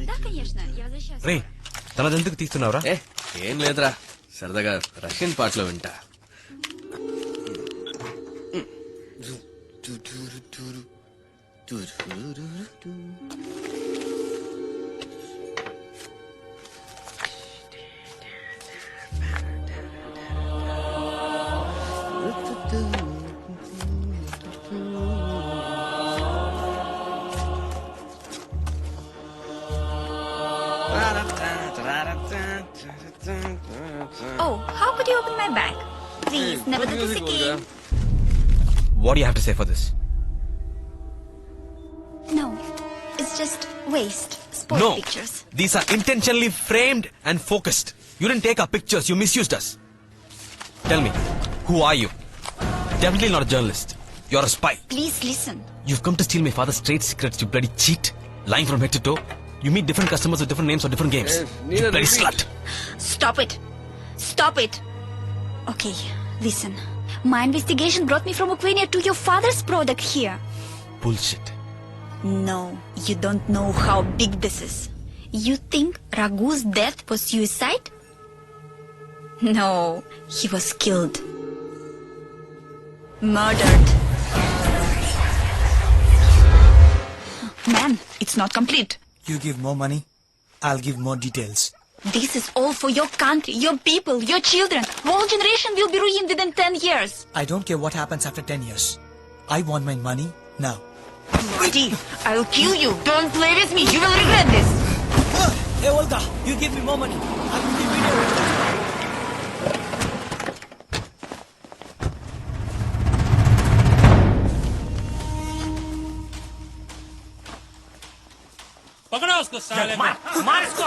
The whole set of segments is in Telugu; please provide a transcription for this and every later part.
Да, конечно, я возвращаюсь. రే తనదెందుకు తీస్తున్నావురా? ఏం లేదురా, సరదాగా రష్యన్ పాటలో వింటా. Oh, how could you open my bag? Please, never do this again. What do you have to say for this? No, it's just waste. Sport No, pictures. these are intentionally framed and focused. You didn't take our pictures, you misused us. Tell me, who are you? Definitely not a journalist. You're a spy. Please listen. You've come to steal my father's trade secrets, you bloody cheat. Lying from head to toe. You meet different customers with different names or different games. You bloody slut. Stop it. Stop it. Okay, listen. My investigation brought me from Ukraine to your father's product here. Bullshit. No, you don't know how big this is. You think Raghu's death was suicide? No, he was killed. Murdered. Man, it's not complete. You give more money, I'll give more details. This is all for your country, your people, your children. Whole generation will be ruined within 10 years. I don't care what happens after 10 years. I want my money now. Bloody, I'll kill you. Don't play with me. You will regret this. Hey Olga, you give me more money. I'll give you video. पकड़ो उसको साले मार इसको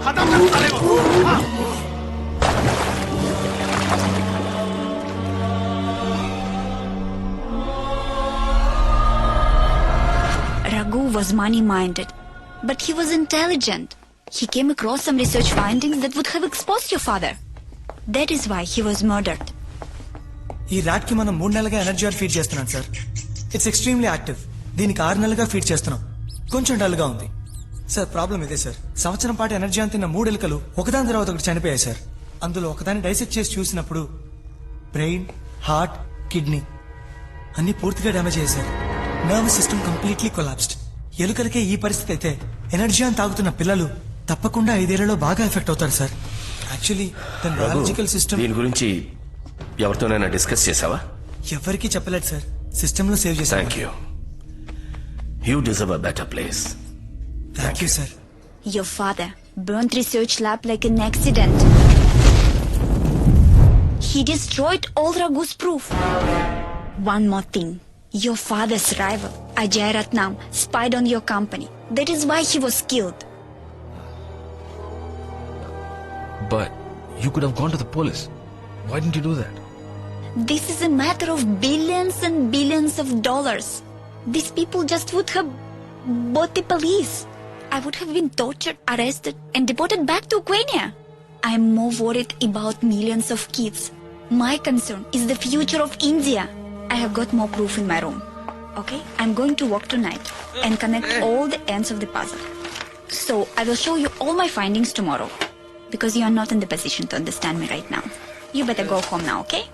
खत्म कर साले को Raghu was money-minded, but he was intelligent. He came across some research findings that would have exposed your father. That is why he was murdered. ఈ ర్యాట్ కి మనం 3 నెలలుగా ఎనర్జీ ఆర్ ఫీడ్ చేస్తున్నాం సార్. It's extremely active. దీనికి 6 నెలలుగా ఫీడ్ చేస్తున్నాం. కొంచెం డల్ గా ఉంది సార్. ప్రాబ్లం ఇదే సార్. సంవత్సరం పాటు ఎనర్జీ అని తిన్న 3 ఎలుకలు ఒకదాని తర్వాత ఒకటి చనిపోయాయి సార్. అందులో ఒకదాన్ని డైసెక్ట్ చేసి చూసినప్పుడు బ్రెయిన్, హార్ట్, కిడ్నీ అన్ని పూర్తిగా డ్యామేజ్ అయ్యాయి sir. Nervous system completely collapsed. ఎలుకలకే ఈ పరిస్థితి అయితే ఎనర్జీ అని తాగుతున్న పిల్లలు తప్పకుండా 5 ఏళ్లలో బాగా ఎఫెక్ట్ అవుతారు సార్. యాక్చువల్లీ తన బయాలజికల్ సిస్టమ్ దీని గురించి ఎవరితోనైనా డిస్కస్ చేసావా? ఎవరికీ చెప్పలేదు సార్. సిస్టమ్ లో సేవ్ చేశాను. Thank you. You deserve a better place. Thank you sir. Your father burnt research lab like an accident. He destroyed all Raghu's proof. One more thing. Your father's rival, Ajay Ratnam, spied on your company. That is why he was killed. But you could have gone to the police. Why didn't you do that? This is a matter of billions and billions of dollars. These people just would have bought the police. I would have been tortured, arrested, and deported back to Ukraine. I am more worried about millions of kids. My concern is the future of India. I have got more proof in my room. Okay? I'm going to work tonight and connect all the ends of the puzzle. So, I will show you all my findings tomorrow. Because you are not in the position to understand me right now. You better go home now, okay?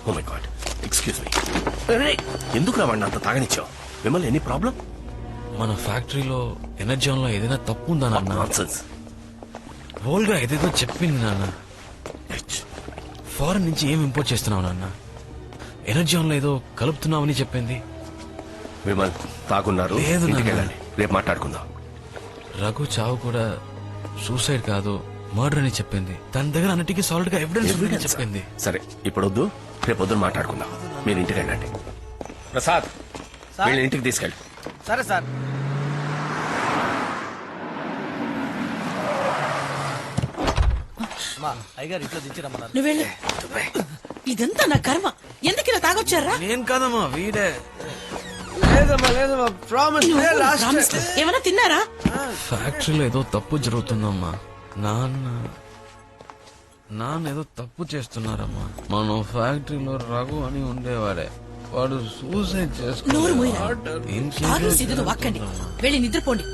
Oh my God, excuse me. ఎందుకు రావండి అంత తాగనిచ్చావు? మిమ్మల్ని ఎనీ ప్రాబ్లం? మన ఫ్యాక్టరీలో ఎనర్జీ లో ఏదైనా తప్పు ఉందా నాన్న? నాన్సెన్స్. ఓల్గా ఏదేదో చెప్పింది నాన్న. ఫారెన్ నుంచి ఏం ఇంపోర్ట్ చేస్తున్నావు నాన్న? ఎనర్జీ లో ఏదో కలుపుతున్నావని చెప్పింది. విమల్ తాగున్నారు, లేదు ఇంటికి నాన్న. వెళ్ళండి, రేపు మాట్లాడుకుందాం. రఘు చావు కూడా సూసైడ్ కాదు, మర్డర్ అని చెప్పింది. తన దగ్గర అన్నిటికీ సాలిడ్ గా ఎవిడెన్స్ చెప్పింది. సరే, ఇప్పుడు వద్దు, రేపు పొద్దున మాట్లాడుకుందాం. మీరు ఇంటికి వెళ్ళండి. ప్రసాద్, వీళ్ళని ఇంటికి తీసుకెళ్ళి. సరే సార్. నువ్వు వెళ్ళు. ఇదంతా నా కర్మ. ఎందుకు ఇలా తాగొచ్చారా? నేను కాదమ్మా వీడే. ఏమైనా తిన్నారా? ఫ్యాక్టరీలో ఏదో తప్పు జరుగుతుందమ్మా. నాన్న ఏదో తప్పు చేస్తున్నారమ్మా. మన ఫ్యాక్టరీలో రఘు అని ఉండేవాడే, వాడు సూసైడ్ నోరు మూయరా. చేసుకున్నాడు. తాగి సిద్ధు వాక్కండి. వెళ్ళి నిద్రపోండి.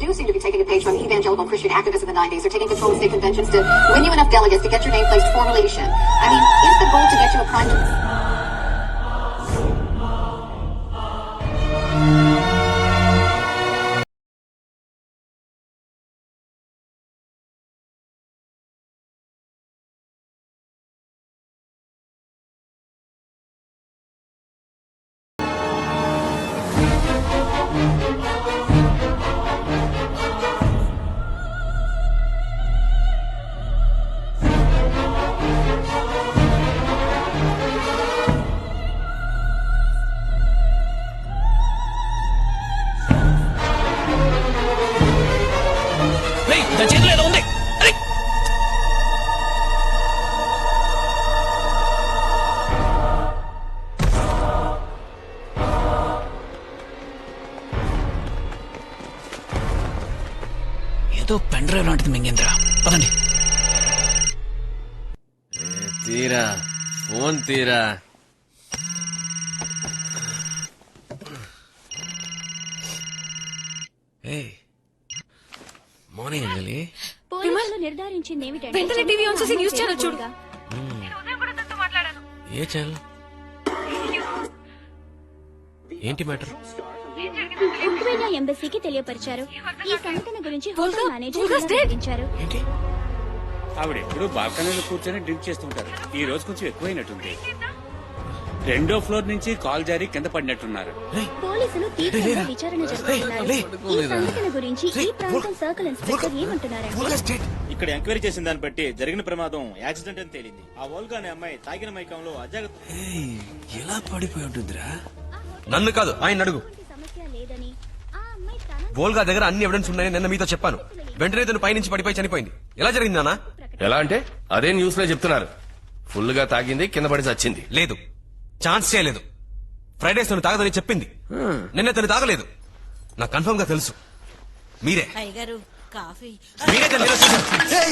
Do seem to be taking a page from evangelical Christian activists in the 90s. They're taking control of state conventions to win you enough delegates to get your name placed formally. I mean, is the goal to get you a prime minister? ఏదో పెన్ డ్రైవ్ లాంటిది మింగేంద్రా. పదండి. తీరా ఫోన్ తీరా. మార్నింగ్ అంజలి. నిర్ధారించింది వెంటనే టీవీ ఆన్ చేసి న్యూస్ ఛానల్ చూడు. ఏ ఛానల్? ఏంటి మ్యాటర్? ఉక్రెయిన్ ఎంబసీకి తెలియపరిచారు. ఈ సంఘటన గురించి హోటల్ మేనేజర్ వివరించారు. ఏంటి? ఆవిడ ఎప్పుడు బాల్కనీలో కూర్చొని డ్రింక్ చేస్తుంటారు. ఈ రోజు కొంచెం ఎక్కువైనట్టుంది. 2వ ఫ్లోర్ నుంచి కాల్ జారి కింద పడినట్టున్నారు. పోలీసులు తీవ్రంగా విచారణ జరుపుతున్నారు. ఈ సంఘటన గురించి ఈ ప్రాంతం సర్కిల్ ఇన్స్పెక్టర్ ఏమంటున్నారంటే, ఇక్కడ ఎంక్వైరీ చేసిన దాన్ని బట్టి జరిగిన ప్రమాదం యాక్సిడెంట్ అని తేలింది. ఆ వోల్గా అనే అమ్మాయి తాగిన మైకంలో అజాగ్రత్త. ఎలా పడిపోయి ఉంటుందిరా? నన్ను కాదు, ఆయన అడుగు. సమస్య లేదని ఆ అమ్మాయి తన వోల్గా దగ్గర అన్ని ఎవిడెన్స్ ఉన్నాయని నిన్న మీతో చెప్పాను. వెంటనే తను పైనుంచి పడిపోయి చనిపోయింది. ఎలా జరిగింది నాన్న? ఎలా అంటే అదే న్యూస్ లో చెప్తున్నారు. ఫుల్ గా తాగింది, కింద పడి చచ్చింది. లేదు, ఛాన్స్ చేయలేదు. ఫ్రైడేస్ తను తాగదని చెప్పింది. నిన్న తను తాగలేదు. నాకు కన్ఫర్మ్ గా తెలుసు. మీరే అయ్యగారు కాఫీ. మీరే తను నిరూపించారు.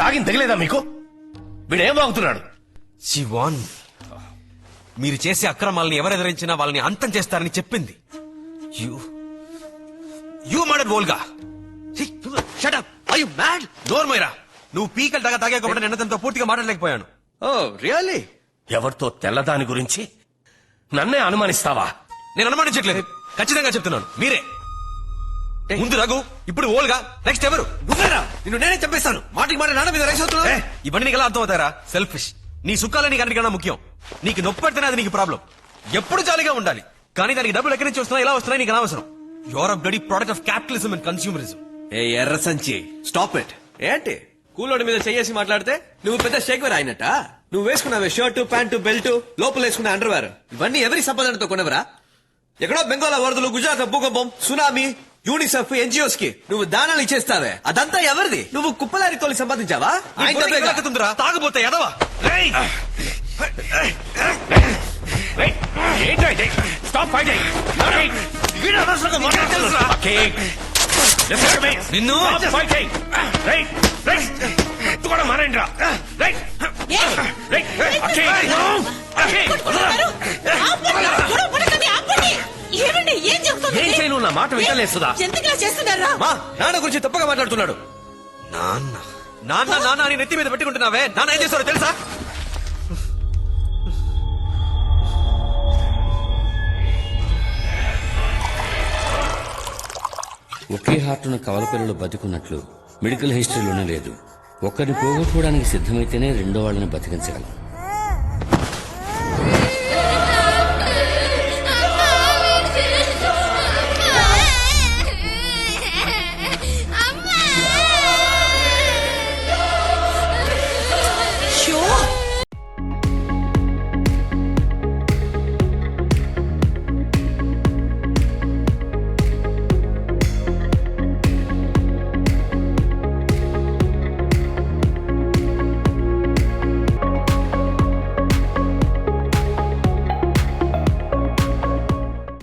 తాగింది తగిలేదా మీకు? వీడేం వాగుతున్నాడు? శివాన్, మీరు చేసే అక్రమాలని ఎవరు ఎదిరించినా వాళ్ళని అంతం చేస్తారని చెప్పింది. You murder Volga. Shut up. Are you mad? Door మొయ్యరా. నువ్వు పీకలు దాకా తాగా కాబట్టి నిన్న తనతో పూర్తిగా మాట్లాడలేకపోయాను. ఓ రియల్లీ? ఎవరితో తెల్లదాని గురించి నన్నే అనుమానిస్తావా? నేను అనుమానించట్లేదు, ఖచ్చితంగా చెప్తున్నాను. మీరే ముందు రఘు, ఇప్పుడు ఓల్గా, నెక్స్ట్ ఎవరు? నువ్వేరా. నిన్ను నేనే చంపేస్తాను. మాటికి మాట నాన్న మీద రైస్ అవుతున్నా. ఇవన్నీ నీకు ఎలా అర్థం అవుతారా? సెల్ఫిష్. నీ సుఖాలే నీకు అన్నిటికన్నా ముఖ్యం. నీకు నొప్పి పెడితేనే అది నీకు ప్రాబ్లం. ఎప్పుడు జాలీగా ఉండాలి, కానీ దానికి డబ్బులు ఎక్కడి నుంచి వస్తున్నాయి, ఎలా వస్తున్నాయి నీకు అనవసరం. Your uh bloody product of capitalism and consumerism. ఏ ఎర్ర సంచి, స్టాప్ ఇట్. ఏంటి కూలోడి మీద చెయ్యేసి మాట్లాడితే నువ్వు పెద్ద షేక్వేర్ అయినట్ట? నువ్వు వేసుకున్నావే షర్టు, ప్యాంటు, బెల్ట్, లోపల వేసుకున్న అండర్వేర్, ఇవన్నీ ఎవరి సంపాదనతో కొనవరా? ఎక్కడో బెంగాల్ వరదలు, గుజరాత్ భూకంపం, సునామీ, యూనిసెఫ్ ఎన్జిఓస్ కి నువ్వు దానాలు ఇచ్చేస్తావే అదంతా ఎవరిది? నువ్వు కుప్పలారి తోలి సంపాదించావా? ఆయన డబ్బే కదా. తుందిరా తాగబోతే ఎదవా నిన్ను ఏమండి ఏం చెప్తుంది? ఏం చేయను నా మాట వింటలేస్తుందా? ఎందుకు చేస్తున్నారా? మా నాన్న గురించి తప్పగా మాట్లాడుతున్నాడు. నాన్న నాన్న నాన్న అని నెత్తి మీద పెట్టుకుంటున్నావే. నాన్న ఏం చేస్తారో తెలుసా? ఒకే హార్టును కవల పిల్లలు బతికున్నట్లు మెడికల్ హిస్టరీలోనే లేదు. ఒక్కరిని పోగొట్టుకోవడానికి సిద్ధమైతేనే రెండో వాళ్ళని బతికించగలం.